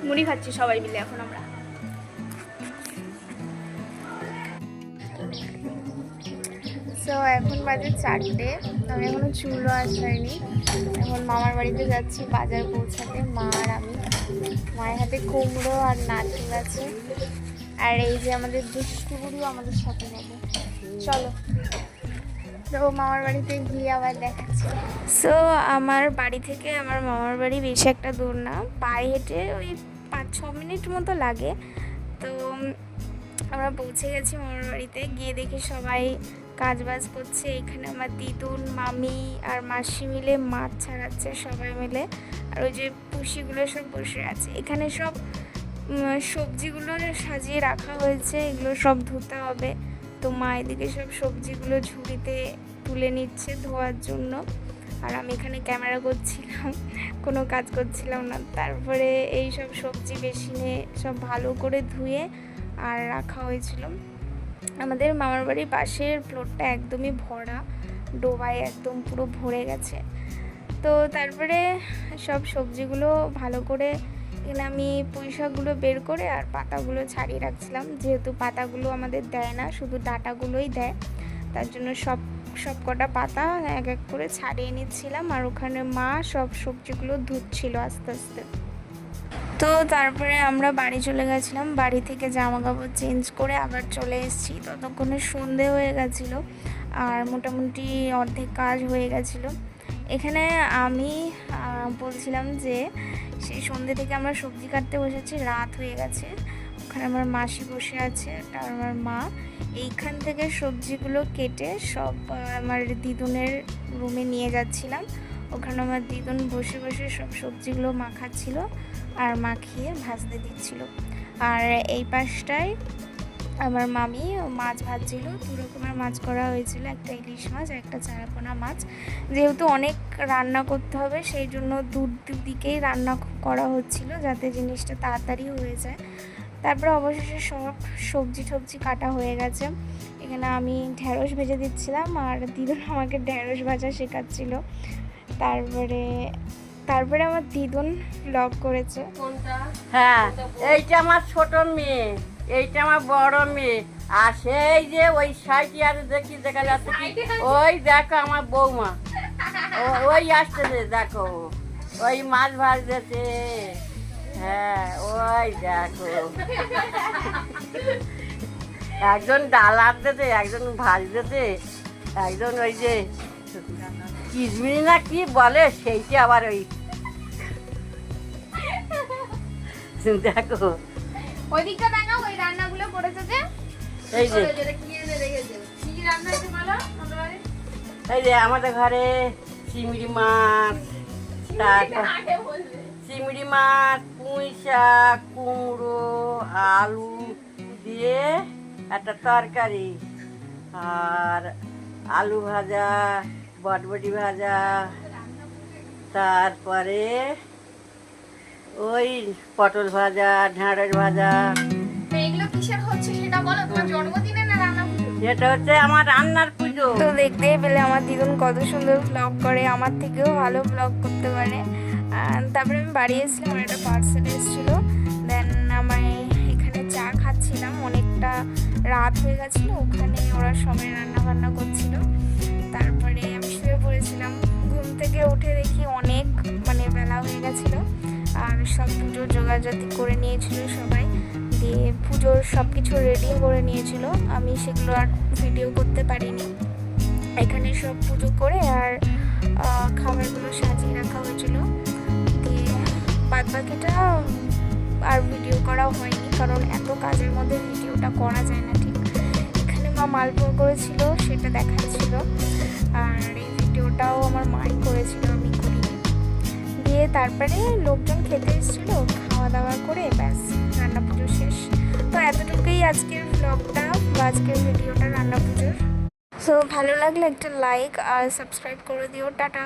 মুড়ি খাচ্ছি সবাই মিলে এখন আমরা। তো এখন বাজে 4টে, আমি এখনো চুলও আসাইনি। এখন মামার বাড়িতে যাচ্ছি বাজার পৌঁছাতে, মা আর আমি। মায়ের হাতে কুমড়ো আর নারকেল আছে, আর এই যে আমাদের দুষ্টু বুড়ি আমাদের সাথে যাবে। চলো তো মামার বাড়িতে গিয়ে আবার দেখাচ্ছি। সো আমার বাড়ি থেকে আমার মামার বাড়ি বেশি একটা দূর না, পায়ে হেঁটে ওই 5-6 মিনিট মতো লাগে। তো আমরা পৌঁছে গেছি মামার বাড়িতে। গিয়ে দেখি সবাই কাজ বাজ করছে। এখানে আমার দিদুন, মামি আর মাসি মিলে মাছ ছাড়াচ্ছে সবাই মিলে। আর ওই যে পুষিগুলো সব বসে আছে। এখানে সব সবজিগুলো সাজিয়ে রাখা হয়েছে, এগুলো সব ধুতে হবে। তো মা এদিকে সব সবজিগুলো ঝুড়িতে তুলে নিচ্ছে ধোয়ার জন্য, আর আমি এখানে ক্যামেরা করছিলাম, কোনো কাজ করছিলাম না। তারপরে এই সব সবজি বেসিনে সব ভালো করে ধুয়ে আর রাখা হয়েছিল। আমাদের মামার বাড়ির পাশের ফ্লোরটা একদমই ভরা, ডোবায় একদম পুরো ভরে গেছে। তো তারপরে সব সবজিগুলো ভালো করে এখানে আমি পুঁই শাকগুলো বের করে আর পাতাগুলো ছাড়িয়ে রাখছিলাম, যেহেতু পাতাগুলো আমাদের দেয় না, শুধু ডাঁটাগুলোই দেয়। তার জন্য সব কটা পাতা এক এক করে ছাড়িয়ে নিচ্ছিলাম, আর ওখানে মা সব সবজিগুলো ধুচ্ছিল আস্তে আস্তে। তো তারপরে আমরা বাড়ি চলে গেছিলাম, বাড়ি থেকে জামা কাপড় চেঞ্জ করে আবার চলে এসেছি। ততক্ষণে সন্ধে হয়ে গেছিলো আর মোটামুটি অর্ধেক কাজ হয়ে গেছিলো। এখানে আমি বলছিলাম যে সেই সন্ধ্যে থেকে আমরা সবজি কাটতে বসেছি, রাত হয়ে গেছে। ওখানে আমার মাসি বসে আছে আর আমার মা। এইখান থেকে সবজিগুলো কেটে সব আমার দিদুনের রুমে নিয়ে যাচ্ছিলাম। ওখানে আমার দিদুন বসে বসে সব সবজিগুলো মাখাচ্ছিল আর মাখিয়ে ভাজতে দিচ্ছিল। আর এই পাশটায় আমার মামি মাছ ভাজছিল। 2 রকমের মাছ করা হয়েছিল, একটা ইলিশ মাছ আর একটা চারাপোনা মাছ। যেহেতু অনেক রান্না করতে হবে সেই জন্য দুদিকেই রান্না করা হচ্ছিল, যাতে জিনিসটা তাড়াতাড়ি হয়ে যায়। তারপরে অবশেষে সব সবজি কাটা হয়ে গেছে। এখানে আমি ঢ্যাঁড়স ভেজে দিচ্ছিলাম আর দিদুন আমাকে ঢ্যাঁড়স ভাজা শেখাচ্ছিল। তারপরে আমার দিদুন ব্লগ করেছে। হ্যাঁ, এইটা আমার ছোট মেয়ে, এইটা আমার বড় মেয়ে, আর সেই যে ওই সাইডে আর দেখি দেখা যাচ্ছে কি, ওই দেখো আমার বৌমা, ওই আসতেছে দেখো, ওই মাছ ভাজতেছে। হ্যাঁ, ওই দেখো, একজন ডাল আনতেছে, একজন ভাজতেছে, একজন ওই যে কিশমিশ না কি বলে সেইটা আবার ওই দেখো ওইদিকটা দেখাও, ওই রান্নাগুলো করেছে যে। এই যে এই যে আমাদের ঘরে চিংড়ি মাছ, তারপর চিংড়ি মাছ, পুঁই শাক, কুমড়ো, আলু দিয়ে একটা তরকারি, আর আলু ভাজা, বটবটি ভাজা, তারপরে ওই পটল ভাজা, ঢেঁড়স ভাজা। এগুলো কিসের হচ্ছে সেটা বলো, তোমার জন্মদিনে না রান্না? এটা হচ্ছে আমার রান্নার পুজো। তো দেখতেই পেলে আমার দিদুন কত সুন্দর ব্লগ করে, আমার থেকেও ভালো ব্লগ করতে পারে। তারপরে আমি বাড়ি এসেছিলাম, আমার একটা পার্সেল এসেছিলো। দেন আমি এখানে চা খাচ্ছিলাম, অনেকটা রাত হয়ে গেছিলো। ওখানে ওরা সবাই রান্না বান্না করছিল। তারপরে আমি শুয়ে পড়েছিলাম, ঘুম থেকে উঠে দেখি অনেক বেলা হয়ে গেছিলো। আর সব পুজোর জোগাড়জাতি করে নিয়েছিল সবাই, দিয়ে পুজোর সব কিছু রেডি করে নিয়েছিল। আমি সেগুলো আর ভিডিও করতে পারিনি। এখানে সব পুজো করে আর খাবারগুলো সাজিয়ে রাখা হয়েছিল, দিয়ে বাদবাকিটা আর ভিডিও করা হয়নি, কারণ এত কাজের মধ্যে ভিডিওটা করা যায় না ঠিক। এখানে মা মালপোয়া করেছিল, সেটা দেখাচ্ছিল, আর এই ভিডিওটাও আমার মাই করেছিল, আমি করিনি। দিয়ে তারপরে লোকজন খেতে এসেছিলো, খাওয়া দাওয়া করে ব্যাস রান্না পুজো শেষ। তো এতটুকুই আজকের ব্লগটা বা আজকের ভিডিওটা রান্না পুজোর। সো ভালো লাগলে একটা লাইক আর সাবস্ক্রাইব করে দিও। টাটা।